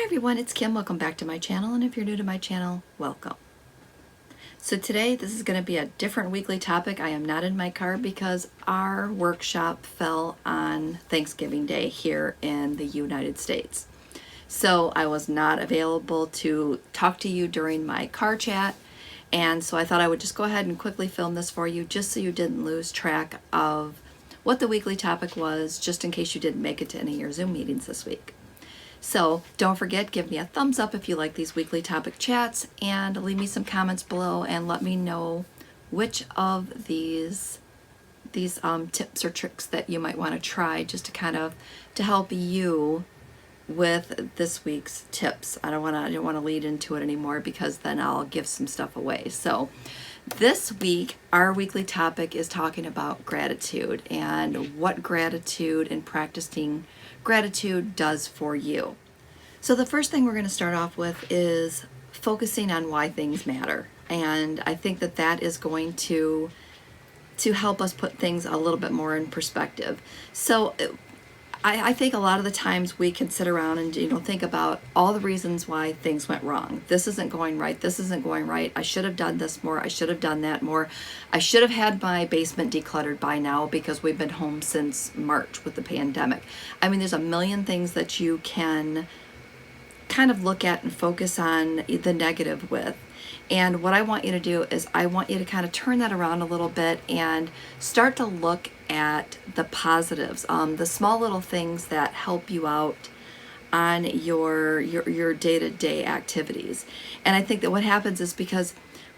everyone, it's Kim. Welcome back to my channel, and if you're new to my channel, welcome. So today this is going to be a different weekly topic. I am not in my car because our workshop fell on Thanksgiving Day here in the United States. So I was not available to talk to you during my car chat, and so I thought I would just go ahead and quickly film this for you just so you didn't lose track of what the weekly topic was, just in case you didn't make it to any of your Zoom meetings this week. So don't forget, give me a thumbs up if you like these weekly topic chats, and leave me some comments below and let me know which of these tips or tricks that you might want to try just to kind of to help you with this week's tips. I don't want to lead into it anymore because then I'll give some stuff away. So this week, our weekly topic is talking about gratitude and what gratitude and practicing gratitude does for you. So the first thing we're going to start off with is focusing on why things matter. And I think that that is going to help us put things a little bit more in perspective. So I think a lot of the times we can sit around and think about all the reasons why things went wrong. This isn't going right. This isn't going right. I should have done this more. I should have done that more. I should have had my basement decluttered by now because we've been home since March with the pandemic. I mean, there's a million things that you can kind of look at and focus on the negative with. And what I want you to do is I want you to kind of turn that around a little bit and start to look at the positives, the small little things that help you out on your day-to-day activities. And I think that what happens is because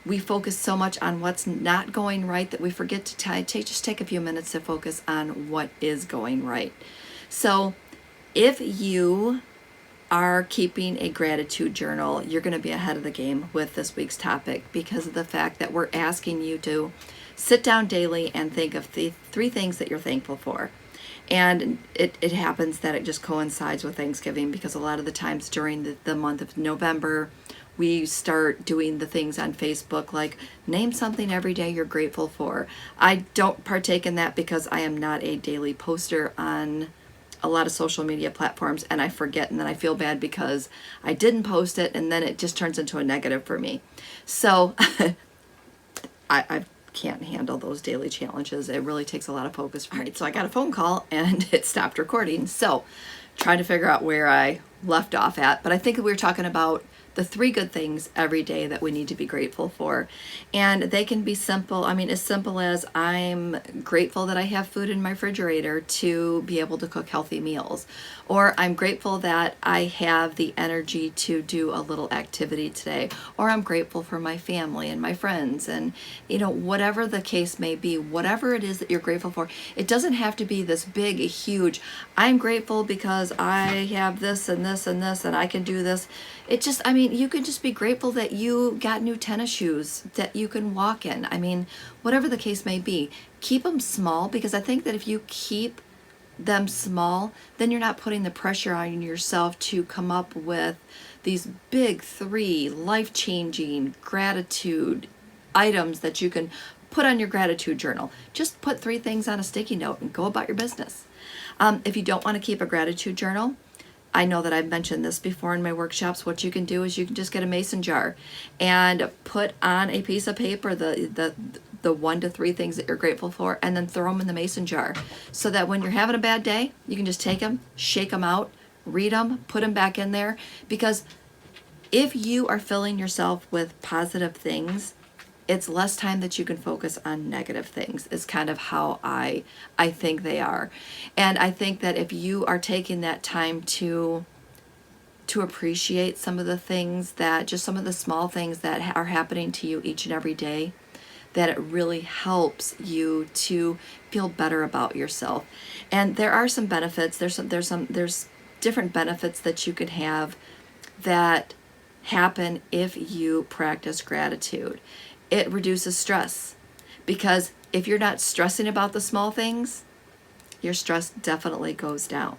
we focus so much on what's not going right that we forget to just take a few minutes to focus on what is going right. So if you are keeping a gratitude journal, you're going to be ahead of the game with this week's topic because of the fact that we're asking you to sit down daily and think of the three things that you're thankful for. And it happens that it just coincides with Thanksgiving because a lot of the times during the month of November, we start doing the things on Facebook like name something every day you're grateful for. I don't partake in that because I am not a daily poster on a lot of social media platforms, and I forget, and then I feel bad because I didn't post it, and then it just turns into a negative for me. So I can't handle those daily challenges. It really takes a lot of focus. All right, so I got a phone call and it stopped recording. So trying to figure out where I left off at, but I think we were talking about the three good things every day that we need to be grateful for. And they can be simple. I mean, as simple as I'm grateful that I have food in my refrigerator to be able to cook healthy meals. Or I'm grateful that I have the energy to do a little activity today. Or I'm grateful for my family and my friends. And, whatever the case may be, whatever it is that you're grateful for, it doesn't have to be this big, huge, I'm grateful because I have this and this and this and I can do this. It just, you can just be grateful that you got new tennis shoes that you can walk in. Whatever the case may be, keep them small, because I think that if you keep them small, then you're not putting the pressure on yourself to come up with these big three life-changing gratitude items that you can put on your gratitude journal. Just put three things on a sticky note and go about your business. If you don't want to keep a gratitude journal, I know that I've mentioned this before in my workshops. What you can do is you can just get a mason jar and put on a piece of paper the 1 to 3 things that you're grateful for, and then throw them in the mason jar so that when you're having a bad day, you can just take them, shake them out, read them, put them back in there. Because if you are filling yourself with positive things, it's less time that you can focus on negative things, is kind of how I think they are. And I think that if you are taking that time to appreciate some of the things that, just some of the small things that are happening to you each and every day, that it really helps you to feel better about yourself. And there are some benefits. There's different benefits that you can have that happen if you practice gratitude. It reduces stress, because if you're not stressing about the small things, your stress definitely goes down.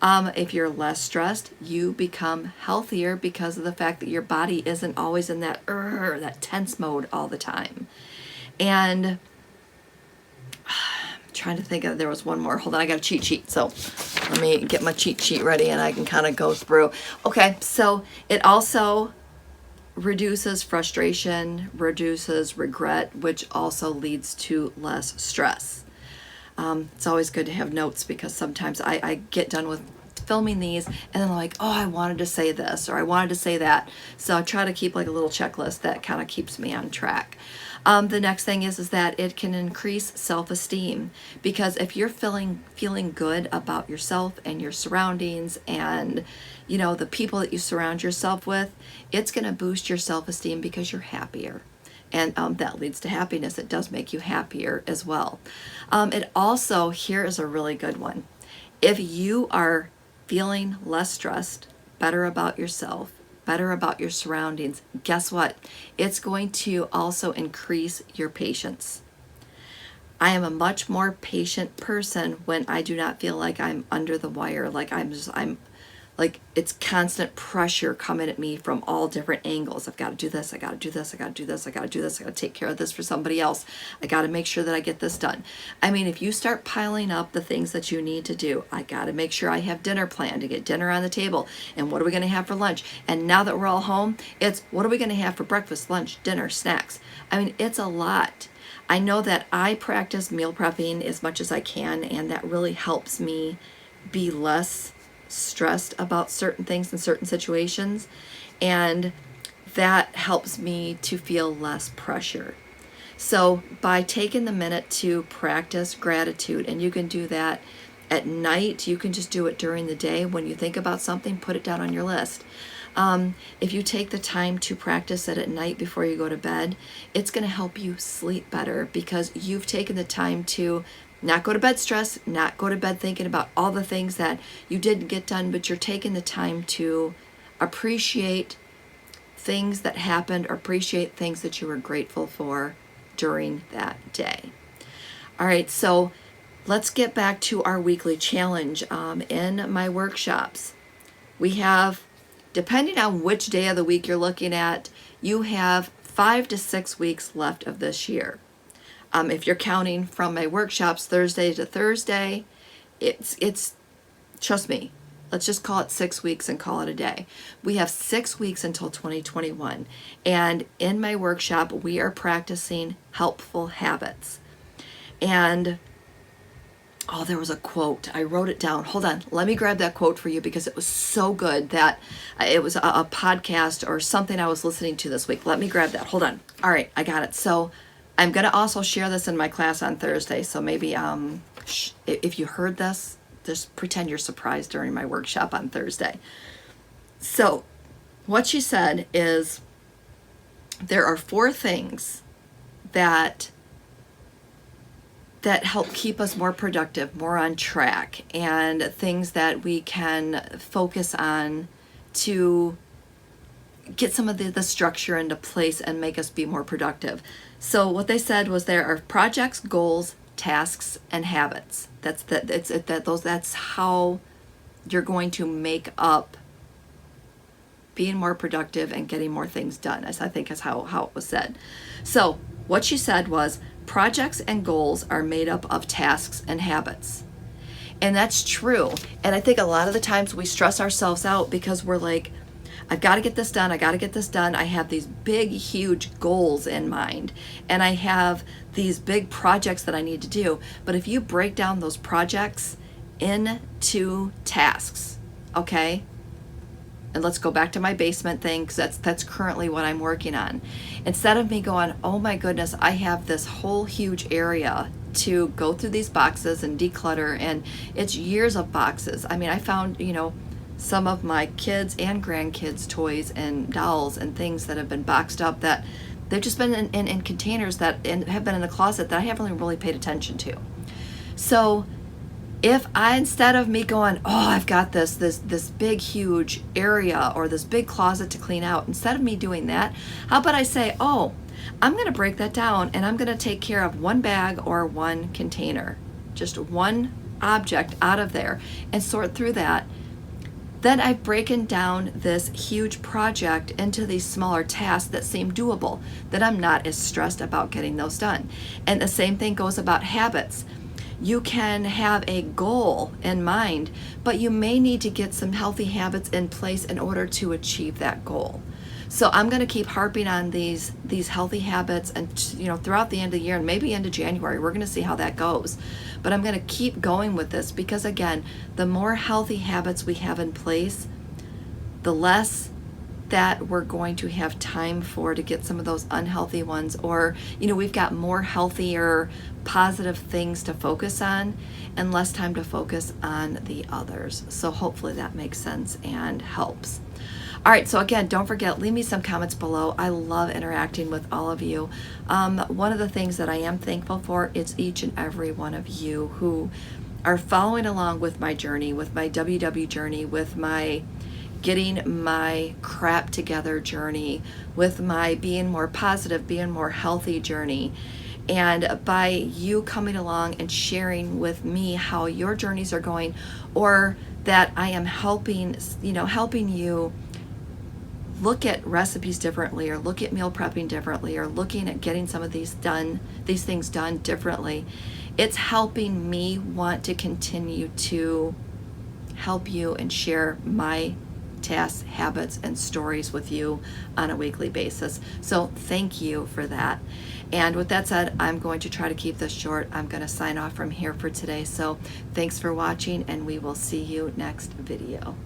If you're less stressed, you become healthier because of the fact that your body isn't always in that tense mode all the time. And trying to think of, there was one more. Hold on, I got a cheat sheet. So let me get my cheat sheet ready and I can kind of go through. Okay, so it also reduces frustration, reduces regret, which also leads to less stress. It's always good to have notes because sometimes I get done with filming these and then I'm like, oh, I wanted to say this or I wanted to say that. So I try to keep like a little checklist that kind of keeps me on track. The next thing is that it can increase self-esteem, because if you're feeling good about yourself and your surroundings and the people that you surround yourself with, it's going to boost your self-esteem because you're happier. And that leads to happiness. It does make you happier as well. It also, here is a really good one. If you are feeling less stressed, better about yourself, better about your surroundings, guess what? It's going to also increase your patience. I am a much more patient person when I do not feel like I'm under the wire, like I'm like it's constant pressure coming at me from all different angles. I've got to do this, I got to do this, I got to do this, I got to do this, I got to take care of this for somebody else. I got to make sure that I get this done. I mean, if you start piling up the things that you need to do, I got to make sure I have dinner planned to get dinner on the table. And what are we going to have for lunch? And now that we're all home, it's what are we going to have for breakfast, lunch, dinner, snacks? I mean, it's a lot. I know that I practice meal prepping as much as I can, and that really helps me be less stressed about certain things in certain situations, and that helps me to feel less pressure. So by taking the minute to practice gratitude, and you can do that at night, you can just do it during the day. When you think about something, put it down on your list. If you take the time to practice it at night before you go to bed, it's going to help you sleep better because you've taken the time to not go to bed stressed, not go to bed thinking about all the things that you didn't get done, but you're taking the time to appreciate things that happened or appreciate things that you were grateful for during that day. All right, so let's get back to our weekly challenge. In my workshops, we have, depending on which day of the week you're looking at, you have 5 to 6 weeks left of this year. If you're counting from my workshops Thursday to Thursday, it's trust me, let's just call it 6 weeks and call it a day. We have 6 weeks until 2021. And in my workshop, we are practicing helpful habits. And oh, there was a quote. I wrote it down. Hold on. Let me grab that quote for you because it was so good that it was a podcast or something I was listening to this week. Let me grab that. Hold on. All right, I got it. So I'm going to also share this in my class on Thursday. So maybe if you heard this, just pretend you're surprised during my workshop on Thursday. So what she said is there are 4 things that help keep us more productive, more on track, and things that we can focus on to get some of the structure into place and make us be more productive. So what they said was there are projects, goals, tasks, and habits. That's how you're going to make up being more productive and getting more things done, as I think is how it was said. So what she said was projects and goals are made up of tasks and habits. And that's true. And I think a lot of the times we stress ourselves out because we're like, I've got to get this done. I got to get this done. I have these big, huge goals in mind, and I have these big projects that I need to do. But if you break down those projects into tasks, okay? And let's go back to my basement thing because that's currently what I'm working on. Instead of me going, oh my goodness, I have this whole huge area to go through these boxes and declutter, and it's years of boxes. I mean, I found, some of my kids' and grandkids' toys and dolls and things that have been boxed up that they've just been in containers that have been in the closet that I haven't really paid attention to. So if I, instead of me going, oh, I've got this big, huge area or this big closet to clean out, instead of me doing that, how about I say, oh, I'm going to break that down and I'm going to take care of one bag or one container, just one object out of there and sort through that. Then I've broken down this huge project into these smaller tasks that seem doable, that I'm not as stressed about getting those done. And the same thing goes about habits. You can have a goal in mind, but you may need to get some healthy habits in place in order to achieve that goal. So I'm going to keep harping on these healthy habits, and throughout the end of the year and maybe into January, we're going to see how that goes. But I'm going to keep going with this because, again, the more healthy habits we have in place, the less that we're going to have time for to get some of those unhealthy ones, or we've got more healthier, positive things to focus on and less time to focus on the others. So hopefully that makes sense and helps. All right, so again, don't forget, leave me some comments below. I love interacting with all of you. One of the things that I am thankful for is each and every one of you who are following along with my journey, with my WW journey, with my getting my crap together journey, with my being more positive, being more healthy journey. And by you coming along and sharing with me how your journeys are going, or that I am helping you look at recipes differently, or look at meal prepping differently, or looking at getting some of these things done differently, it's helping me want to continue to help you and share my tasks, habits, and stories with you on a weekly basis. So thank you for that. And with that said, I'm going to try to keep this short. I'm going to sign off from here for today. So thanks for watching, and we will see you next video.